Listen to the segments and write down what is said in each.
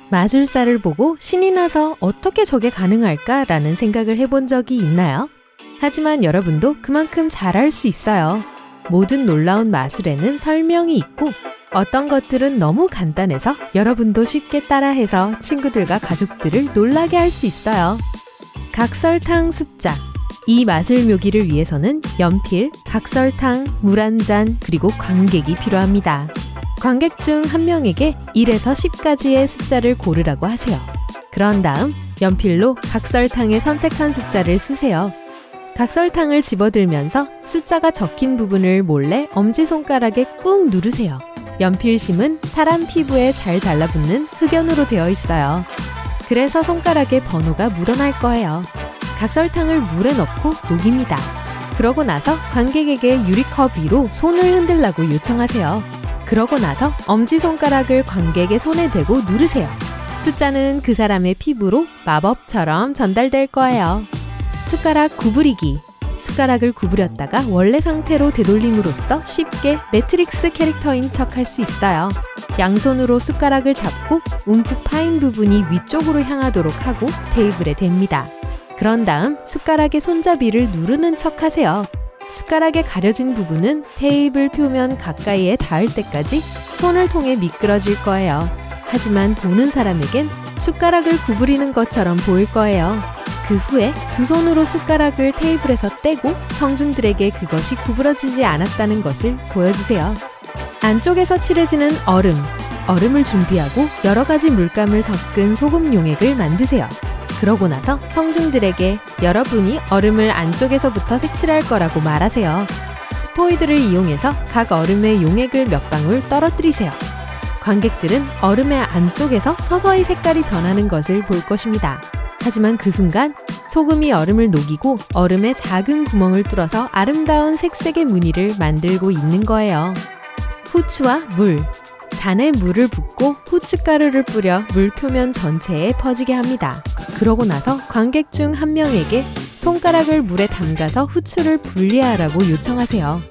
마술사를 보고 신이 나서 어떻게 저게 가능할까라는 생각을 해본 적이 있나요? 하지만 여러분도 그만큼 잘할 수 있어요. 모든 놀라운 마술에는 설명이 있고 어떤 것들은 너무 간단해서 여러분도 쉽게 따라해서 친구들과 가족들을 놀라게 할 수 있어요. 각설탕 숫자. 이 마술 묘기를 위해서는 연필, 각설탕, 물 한 잔, 그리고 관객이 필요합니다. 관객 중 한 명에게 1에서 10까지의 숫자를 고르라고 하세요. 그런 다음 연필로 각설탕에 선택한 숫자를 쓰세요. 각설탕을 집어들면서 숫자가 적힌 부분을 몰래 엄지손가락에 꾹 누르세요. 연필심은 사람 피부에 잘 달라붙는 흑연으로 되어 있어요. 그래서 손가락에 번호가 묻어날 거예요. 각설탕을 물에 넣고 녹입니다. 그러고 나서 관객에게 유리컵 위로 손을 흔들라고 요청하세요. 그러고 나서 엄지손가락을 관객의 손에 대고 누르세요. 숫자는 그 사람의 피부로 마법처럼 전달될 거예요. 숟가락 구부리기. 숟가락을 구부렸다가 원래 상태로 되돌림으로써 쉽게 매트릭스 캐릭터인 척 할 수 있어요. 양손으로 숟가락을 잡고 움푹 파인 부분이 위쪽으로 향하도록 하고 테이블에 댑니다. 그런 다음 숟가락의 손잡이를 누르는 척 하세요. 숟가락에 가려진 부분은 테이블 표면 가까이에 닿을 때까지 손을 통해 미끄러질 거예요. 하지만 보는 사람에겐 숟가락을 구부리는 것처럼 보일 거예요. 그 후에 두 손으로 숟가락을 테이블에서 떼고 청중들에게 그것이 구부러지지 않았다는 것을 보여주세요. 안쪽에서 칠해지는 얼음을 준비하고 여러 가지 물감을 섞은 소금 용액을 만드세요. 그러고 나서 청중들에게 여러분이 얼음을 안쪽에서부터 색칠할 거라고 말하세요. 스포이드를 이용해서 각 얼음에 용액을 몇 방울 떨어뜨리세요. 관객들은 얼음의 안쪽에서 서서히 색깔이 변하는 것을 볼 것입니다. 하지만 그 순간 소금이 얼음을 녹이고 얼음에 작은 구멍을 뚫어서 아름다운 색색의 무늬를 만들고 있는 거예요. 후추와 물. 잔에 물을 붓고 후춧가루를 뿌려 물 표면 전체에 퍼지게 합니다. 그러고 나서 관객 중 한 명에게 손가락을 물에 담가서 후추를 분리하라고 요청하세요.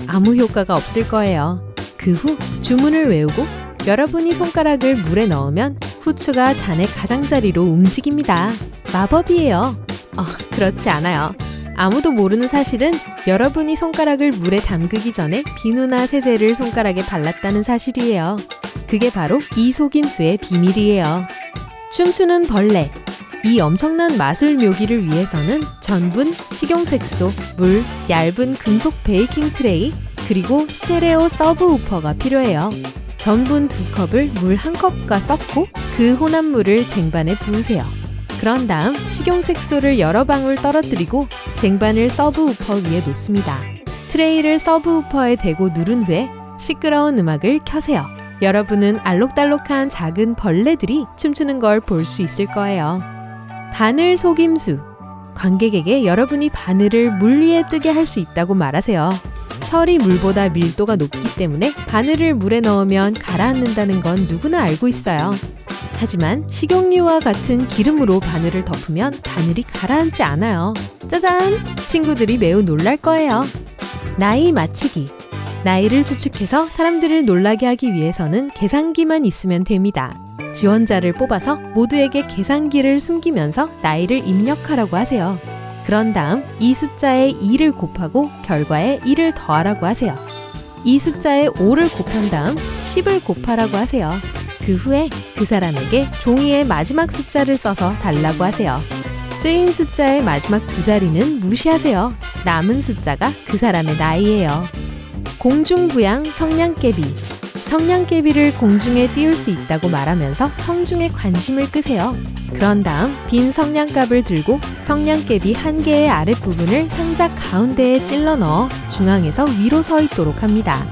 아무 효과가 없을 거예요. 그 후 주문을 외우고 여러분이 손가락을 물에 넣으면 후추가 잔의 가장자리로 움직입니다. 마법이에요. 그렇지 않아요. 아무도 모르는 사실은 여러분이 손가락을 물에 담그기 전에 비누나 세제를 손가락에 발랐다는 사실이에요. 그게 바로 이 속임수의 비밀이에요. 춤추는 벌레. 이 엄청난 마술 묘기를 위해서는 전분, 식용색소, 물, 얇은 금속 베이킹 트레이, 그리고 스테레오 서브우퍼가 필요해요. 전분 2컵을 물 1컵과 섞고 그 혼합물을 쟁반에 부으세요. 그런 다음 식용색소를 여러 방울 떨어뜨리고 쟁반을 서브우퍼 위에 놓습니다. 트레이를 서브우퍼에 대고 누른 후에 시끄러운 음악을 켜세요. 여러분은 알록달록한 작은 벌레들이 춤추는 걸 볼 수 있을 거예요. 바늘 속임수. 관객에게 여러분이 바늘을 물 위에 뜨게 할 수 있다고 말하세요. 철이 물보다 밀도가 높기 때문에 바늘을 물에 넣으면 가라앉는다는 건 누구나 알고 있어요. 하지만 식용유와 같은 기름으로 바늘을 덮으면 바늘이 가라앉지 않아요. 짜잔! 친구들이 매우 놀랄 거예요. 나이 맞히기. 나이를 추측해서 사람들을 놀라게 하기 위해서는 계산기만 있으면 됩니다. 지원자를 뽑아서 모두에게 계산기를 숨기면서 나이를 입력하라고 하세요. 그런 다음 이 숫자에 2를 곱하고 결과에 1을 더하라고 하세요. 이 숫자에 5를 곱한 다음 10을 곱하라고 하세요. 그 후에 그 사람에게 종이의 마지막 숫자를 써서 달라고 하세요. 쓰인 숫자의 마지막 2자리는 무시하세요. 남은 숫자가 그 사람의 나이예요. 공중부양 성냥개비. 성냥개비를 공중에 띄울 수 있다고 말하면서 청중의 관심을 끄세요. 그런 다음 빈 성냥갑을 들고 성냥개비 한 개의 아랫부분을 상자 가운데에 찔러 넣어 중앙에서 위로 서 있도록 합니다.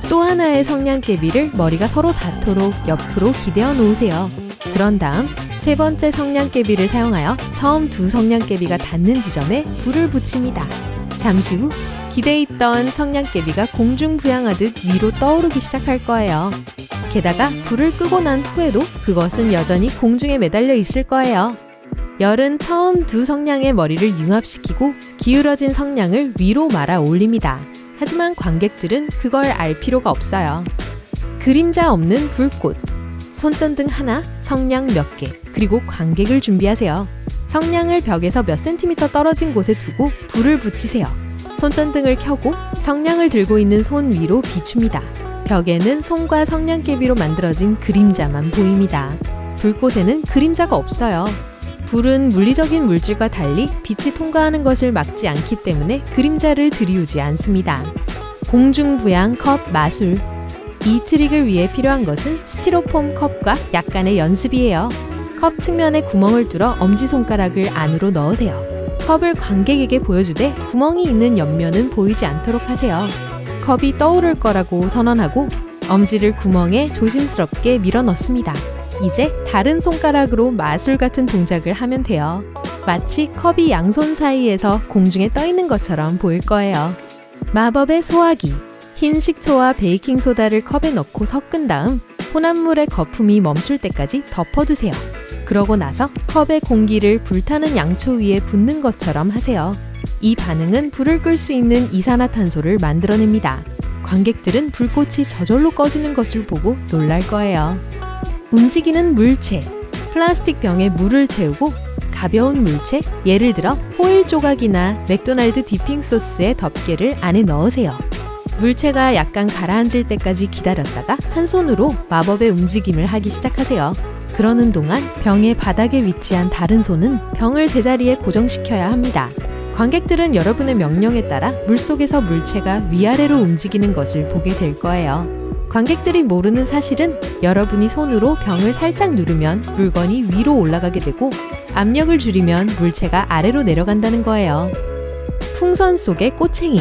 또 하나의 성냥개비를 머리가 서로 닿도록 옆으로 기대어 놓으세요. 그런 다음 세 번째 성냥개비를 사용하여 처음 두 성냥개비가 닿는 지점에 불을 붙입니다. 잠시 후 기대에 있던 성냥개비가 공중부양하듯 위로 떠오르기 시작할 거예요. 게다가 불을 끄고 난 후에도 그것은 여전히 공중에 매달려 있을 거예요. 열은 처음 두 성냥의 머리를 융합시키고 기울어진 성냥을 위로 말아 올립니다. 하지만 관객들은 그걸 알 필요가 없어요. 그림자 없는 불꽃. 손전등 하나, 성냥 몇 개, 그리고 관객을 준비하세요. 성냥을 벽에서 몇 센티미터 떨어진 곳에 두고 불을 붙이세요. 손전등을 켜고 성냥을 들고 있는 손 위로 비춥니다. 벽에는 손과 성냥개비로 만들어진 그림자만 보입니다. 불꽃에는 그림자가 없어요. 불은 물리적인 물질과 달리 빛이 통과하는 것을 막지 않기 때문에 그림자를 들이우지 않습니다. 공중부양 컵 마술. 이 트릭을 위해 필요한 것은 스티로폼 컵과 약간의 연습이에요. 컵 측면에 구멍을 뚫어 엄지손가락을 안으로 넣으세요. 컵을 관객에게 보여주되 구멍이 있는 옆면은 보이지 않도록 하세요. 컵이 떠오를 거라고 선언하고 엄지를 구멍에 조심스럽게 밀어 넣습니다. 이제 다른 손가락으로 마술 같은 동작을 하면 돼요. 마치 컵이 양손 사이에서 공중에 떠 있는 것처럼 보일 거예요. 마법의 소화기. 흰 식초와 베이킹소다를 컵에 넣고 섞은 다음 혼합물의 거품이 멈출 때까지 덮어두세요. 그러고 나서 컵의 공기를 불타는 양초 위에 붓는 것처럼 하세요. 이 반응은 불을 끌 수 있는 이산화탄소를 만들어냅니다. 관객들은 불꽃이 저절로 꺼지는 것을 보고 놀랄 거예요. 움직이는 물체. 플라스틱 병에 물을 채우고 가벼운 물체, 예를 들어 호일 조각이나 맥도날드 디핑 소스의 덮개를 안에 넣으세요. 물체가 약간 가라앉을 때까지 기다렸다가 한 손으로 마법의 움직임을 하기 시작하세요. 그러는 동안 병의 바닥에 위치한 다른 손은 병을 제자리에 고정시켜야 합니다. 관객들은 여러분의 명령에 따라 물속에서 물체가 위아래로 움직이는 것을 보게 될 거예요. 관객들이 모르는 사실은 여러분이 손으로 병을 살짝 누르면 물건이 위로 올라가게 되고 압력을 줄이면 물체가 아래로 내려간다는 거예요. 풍선 속의 꼬챙이.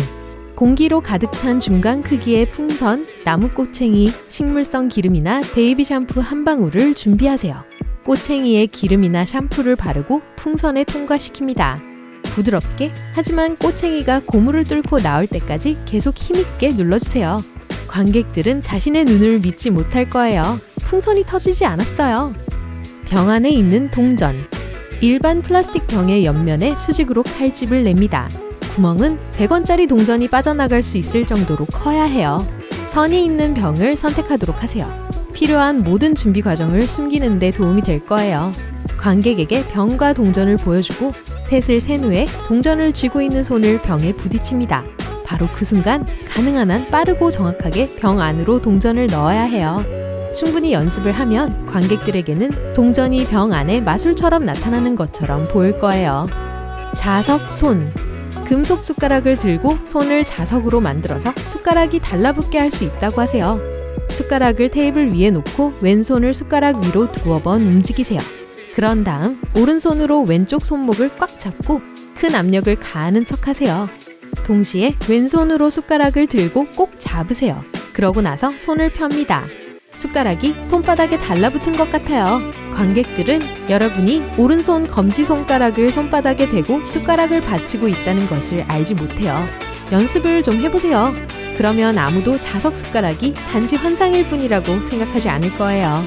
공기로 가득 찬 중간 크기의 풍선, 나무 꼬챙이, 식물성 기름이나 베이비 샴푸 한 방울을 준비하세요. 꼬챙이에 기름이나 샴푸를 바르고 풍선에 통과시킵니다. 부드럽게, 하지만 꼬챙이가 고무를 뚫고 나올 때까지 계속 힘있게 눌러주세요. 관객들은 자신의 눈을 믿지 못할 거예요. 풍선이 터지지 않았어요. 병 안에 있는 동전. 일반 플라스틱 병의 옆면에 수직으로 칼집을 냅니다. 구멍은 100원짜리 동전이 빠져나갈 수 있을 정도로 커야 해요. 선이 있는 병을 선택하도록 하세요. 필요한 모든 준비 과정을 숨기는 데 도움이 될 거예요. 관객에게 병과 동전을 보여주고 셋을 센 후에 동전을 쥐고 있는 손을 병에 부딪힙니다. 바로 그 순간 가능한 한 빠르고 정확하게 병 안으로 동전을 넣어야 해요. 충분히 연습을 하면 관객들에게는 동전이 병 안에 마술처럼 나타나는 것처럼 보일 거예요. 자석 손. 금속 숟가락을 들고 손을 자석으로 만들어서 숟가락이 달라붙게 할 수 있다고 하세요. 숟가락을 테이블 위에 놓고 왼손을 숟가락 위로 두어 번 움직이세요. 그런 다음 오른손으로 왼쪽 손목을 꽉 잡고 큰 압력을 가하는 척 하세요. 동시에 왼손으로 숟가락을 들고 꼭 잡으세요. 그러고 나서 손을 펴니다. 숟가락이 손바닥에 달라붙은 것 같아요. 관객들은 여러분이 오른손 검지손가락을 손바닥에 대고 숟가락을 받치고 있다는 것을 알지 못해요. 연습을 좀 해보세요. 그러면 아무도 자석 숟가락이 단지 환상일 뿐이라고 생각하지 않을 거예요.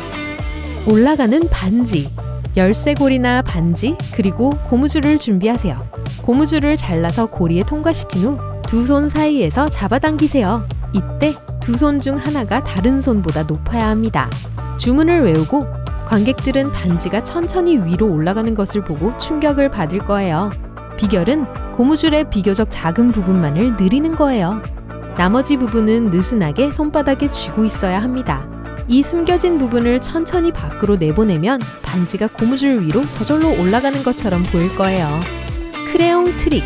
올라가는 반지. 열쇠고리나 반지, 그리고 고무줄을 준비하세요. 고무줄을 잘라서 고리에 통과시킨 후 두 손 사이에서 잡아당기세요. 이때 두 손 중 하나가 다른 손보다 높아야 합니다. 주문을 외우고 관객들은 반지가 천천히 위로 올라가는 것을 보고 충격을 받을 거예요. 비결은 고무줄의 비교적 작은 부분만을 느리는 거예요. 나머지 부분은 느슨하게 손바닥에 쥐고 있어야 합니다. 이 숨겨진 부분을 천천히 밖으로 내보내면 반지가 고무줄 위로 저절로 올라가는 것처럼 보일 거예요. 크레용 트릭.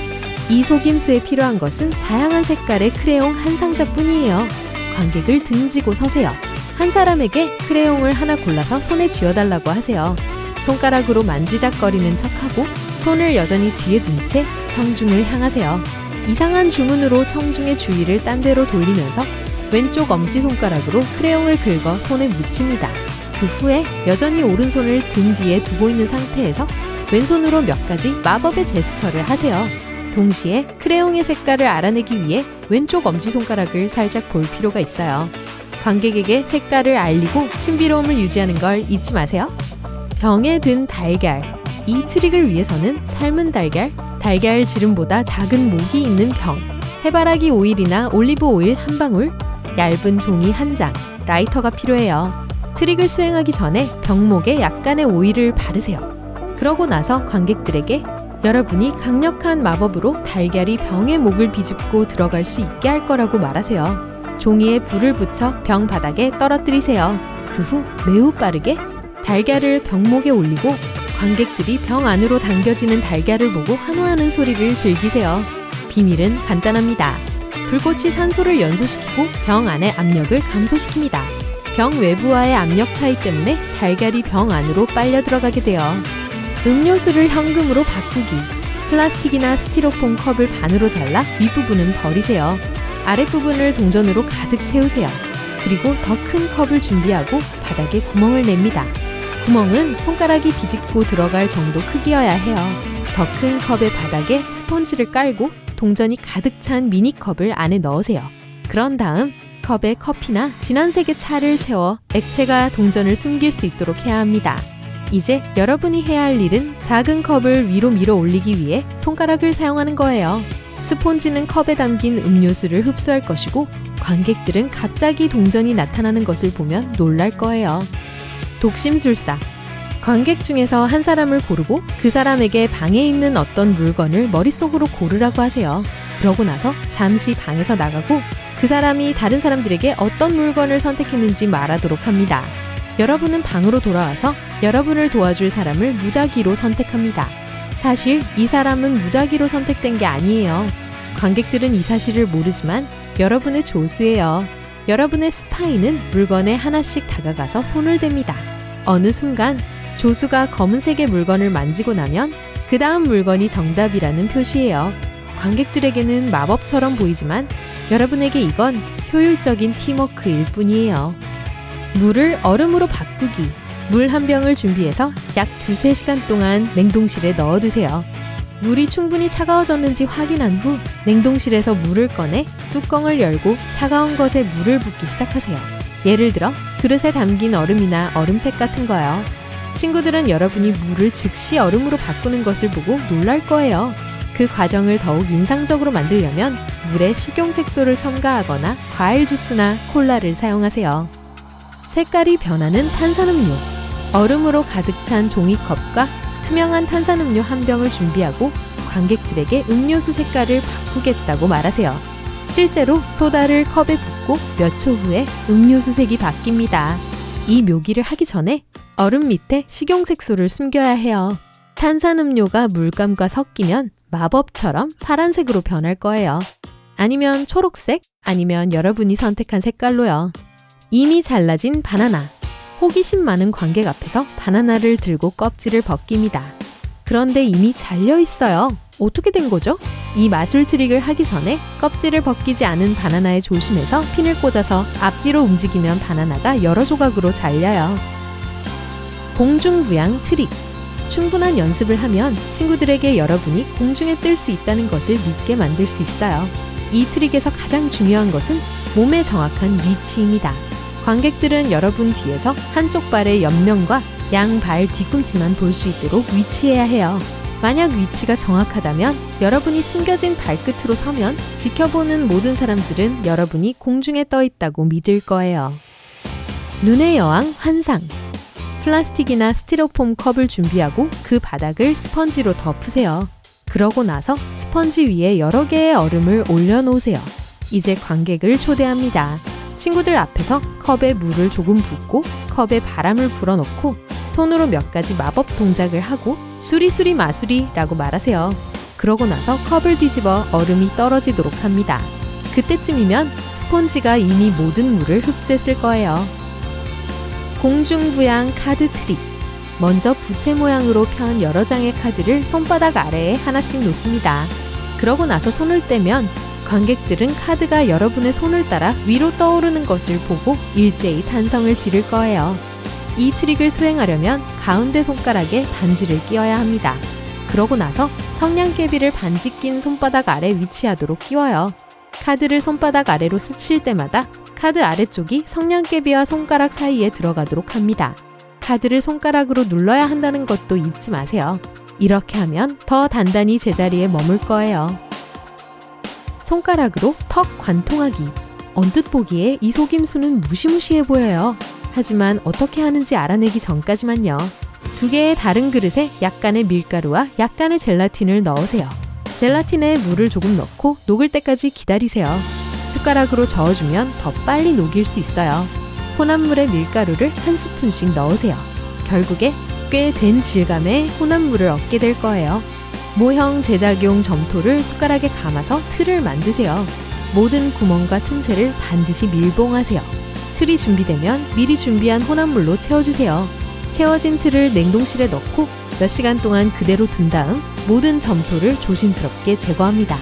이 속임수에 필요한 것은 다양한 색깔의 크레용 한 상자뿐이에요. 관객을 등지고 서세요. 한 사람에게 크레용을 하나 골라서 손에 쥐어달라고 하세요. 손가락으로 만지작거리는 척하고 손을 여전히 뒤에 둔 채 청중을 향하세요. 이상한 주문으로 청중의 주의를 딴 데로 돌리면서 왼쪽 엄지손가락으로 크레용을 긁어 손에 묻힙니다. 그 후에 여전히 오른손을 등 뒤에 두고 있는 상태에서 왼손으로 몇 가지 마법의 제스처를 하세요. 동시에 크레용의 색깔을 알아내기 위해 왼쪽 엄지손가락을 살짝 볼 필요가 있어요. 관객에게 색깔을 알리고 신비로움을 유지하는 걸 잊지 마세요. 병에 든 달걀. 이 트릭을 위해서는 삶은 달걀 지름보다 작은 목이 있는 병, 해바라기 오일이나 올리브 오일 한 방울, 얇은 종이 한 장, 라이터가 필요해요. 트릭을 수행하기 전에 병목에 약간의 오일을 바르세요. 그러고 나서 관객들에게 여러분이 강력한 마법으로 달걀이 병의 목을 비집고 들어갈 수 있게 할 거라고 말하세요. 종이에 불을 붙여 병 바닥에 떨어뜨리세요. 그 후 매우 빠르게 달걀을 병목에 올리고 관객들이 병 안으로 당겨지는 달걀을 보고 환호하는 소리를 즐기세요. 비밀은 간단합니다. 불꽃이 산소를 연소시키고 병 안의 압력을 감소시킵니다. 병 외부와의 압력 차이 때문에 달걀이 병 안으로 빨려 들어가게 돼요. 음료수를 현금으로 바꾸기. 플라스틱이나 스티로폼 컵을 반으로 잘라 윗부분은 버리세요. 아랫부분을 동전으로 가득 채우세요. 그리고 더 큰 컵을 준비하고 바닥에 구멍을 냅니다. 구멍은 손가락이 비집고 들어갈 정도 크기여야 해요. 더 큰 컵의 바닥에 스펀지를 깔고 동전이 가득 찬 미니컵을 안에 넣으세요. 그런 다음 컵에 커피나 진한 색의 차를 채워 액체가 동전을 숨길 수 있도록 해야 합니다. 이제 여러분이 해야 할 일은 작은 컵을 위로 밀어 올리기 위해 손가락을 사용하는 거예요. 스폰지는 컵에 담긴 음료수를 흡수할 것이고 관객들은 갑자기 동전이 나타나는 것을 보면 놀랄 거예요. 독심술사. 관객 중에서 한 사람을 고르고 그 사람에게 방에 있는 어떤 물건을 머릿속으로 고르라고 하세요. 그러고 나서 잠시 방에서 나가고 그 사람이 다른 사람들에게 어떤 물건을 선택했는지 말하도록 합니다. 여러분은 방으로 돌아와서 여러분을 도와줄 사람을 무작위로 선택합니다. 사실 이 사람은 무작위로 선택된 게 아니에요. 관객들은 이 사실을 모르지만 여러분의 조수예요. 여러분의 스파이는 물건에 하나씩 다가가서 손을 댑니다. 어느 순간 조수가 검은색의 물건을 만지고 나면 그 다음 물건이 정답이라는 표시예요. 관객들에게는 마법처럼 보이지만 여러분에게 이건 효율적인 팀워크일 뿐이에요. 물을 얼음으로 바꾸기. 물 한 병을 준비해서 약 2-3시간 동안 냉동실에 넣어두세요. 물이 충분히 차가워졌는지 확인한 후 냉동실에서 물을 꺼내 뚜껑을 열고 차가운 것에 물을 붓기 시작하세요. 예를 들어 그릇에 담긴 얼음이나 얼음팩 같은 거요. 친구들은 여러분이 물을 즉시 얼음으로 바꾸는 것을 보고 놀랄 거예요. 그 과정을 더욱 인상적으로 만들려면 물에 식용색소를 첨가하거나 과일 주스나 콜라를 사용하세요. 색깔이 변하는 탄산음료. 얼음으로 가득 찬 종이컵과 투명한 탄산음료 한 병을 준비하고 관객들에게 음료수 색깔을 바꾸겠다고 말하세요. 실제로 소다를 컵에 붓고 몇 초 후에 음료수 색이 바뀝니다. 이 묘기를 하기 전에 얼음 밑에 식용색소를 숨겨야 해요. 탄산음료가 물감과 섞이면 마법처럼 파란색으로 변할 거예요. 아니면 초록색, 아니면 여러분이 선택한 색깔로요. 이미 잘라진 바나나. 호기심 많은 관객 앞에서 바나나를 들고 껍질을 벗깁니다. 그런데 이미 잘려 있어요. 어떻게 된 거죠? 이 마술 트릭을 하기 전에 껍질을 벗기지 않은 바나나에 조심해서 핀을 꽂아서 앞뒤로 움직이면 바나나가 여러 조각으로 잘려요. 공중부양 트릭. 충분한 연습을 하면 친구들에게 여러분이 공중에 뜰 수 있다는 것을 믿게 만들 수 있어요. 이 트릭에서 가장 중요한 것은 몸의 정확한 위치입니다. 관객들은 여러분 뒤에서 한쪽 발의 옆면과 양발 뒤꿈치만 볼 수 있도록 위치해야 해요. 만약 위치가 정확하다면 여러분이 숨겨진 발끝으로 서면 지켜보는 모든 사람들은 여러분이 공중에 떠 있다고 믿을 거예요. 눈의 여왕 환상. 플라스틱이나 스티로폼 컵을 준비하고 그 바닥을 스펀지로 덮으세요. 그러고 나서 스펀지 위에 여러 개의 얼음을 올려놓으세요. 이제 관객을 초대합니다. 친구들 앞에서 컵에 물을 조금 붓고 컵에 바람을 불어넣고 손으로 몇 가지 마법 동작을 하고 수리수리 마수리라고 말하세요. 그러고 나서 컵을 뒤집어 얼음이 떨어지도록 합니다. 그때쯤이면 스폰지가 이미 모든 물을 흡수했을 거예요. 공중부양 카드 트릭. 먼저 부채 모양으로 편 여러 장의 카드를 손바닥 아래에 하나씩 놓습니다. 그러고 나서 손을 떼면 관객들은 카드가 여러분의 손을 따라 위로 떠오르는 것을 보고 일제히 탄성을 지를 거예요. 이 트릭을 수행하려면 가운데 손가락에 반지를 끼워야 합니다. 그러고 나서 성냥개비를 반지 낀 손바닥 아래 위치하도록 끼워요. 카드를 손바닥 아래로 스칠 때마다 카드 아래쪽이 성냥개비와 손가락 사이에 들어가도록 합니다. 카드를 손가락으로 눌러야 한다는 것도 잊지 마세요. 이렇게 하면 더 단단히 제자리에 머물 거예요. 손가락으로 턱 관통하기. 언뜻 보기에 이 속임수는 무시무시해 보여요. 하지만 어떻게 하는지 알아내기 전까지만요. 두 개의 다른 그릇에 약간의 밀가루와 약간의 젤라틴을 넣으세요. 젤라틴에 물을 조금 넣고 녹을 때까지 기다리세요. 숟가락으로 저어주면 더 빨리 녹일 수 있어요. 혼합물에 밀가루를 한 스푼씩 넣으세요. 결국에 꽤 된 질감의 혼합물을 얻게 될 거예요. 모형 제작용 점토를 숟가락에 감아서 틀을 만드세요. 모든 구멍과 틈새를 반드시 밀봉하세요. 틀이 준비되면 미리 준비한 혼합물로 채워주세요. 채워진 틀을 냉동실에 넣고 몇 시간 동안 그대로 둔 다음 모든 점토를 조심스럽게 제거합니다.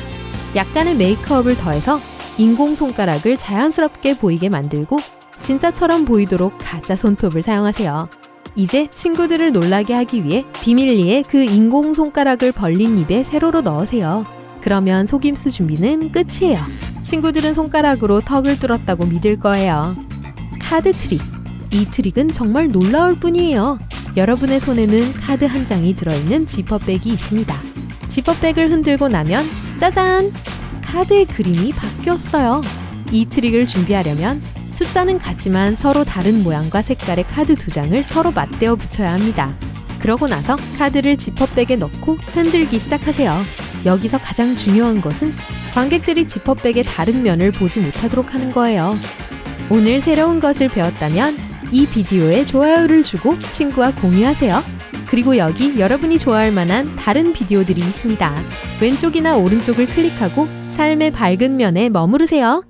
약간의 메이크업을 더해서 인공 손가락을 자연스럽게 보이게 만들고 진짜처럼 보이도록 가짜 손톱을 사용하세요. 이제 친구들을 놀라게 하기 위해 비밀리에 그 인공 손가락을 벌린 입에 세로로 넣으세요. 그러면 속임수 준비는 끝이에요. 친구들은 손가락으로 턱을 뚫었다고 믿을 거예요. 카드 트릭. 이 트릭은 정말 놀라울 뿐이에요. 여러분의 손에는 카드 한 장이 들어있는 지퍼백이 있습니다. 지퍼백을 흔들고 나면 짜잔! 카드의 그림이 바뀌었어요. 이 트릭을 준비하려면 숫자는 같지만 서로 다른 모양과 색깔의 카드 두 장을 서로 맞대어 붙여야 합니다. 그러고 나서 카드를 지퍼백에 넣고 흔들기 시작하세요. 여기서 가장 중요한 것은 관객들이 지퍼백의 다른 면을 보지 못하도록 하는 거예요. 오늘 새로운 것을 배웠다면 이 비디오에 좋아요를 주고 친구와 공유하세요. 그리고 여기 여러분이 좋아할 만한 다른 비디오들이 있습니다. 왼쪽이나 오른쪽을 클릭하고 삶의 밝은 면에 머무르세요.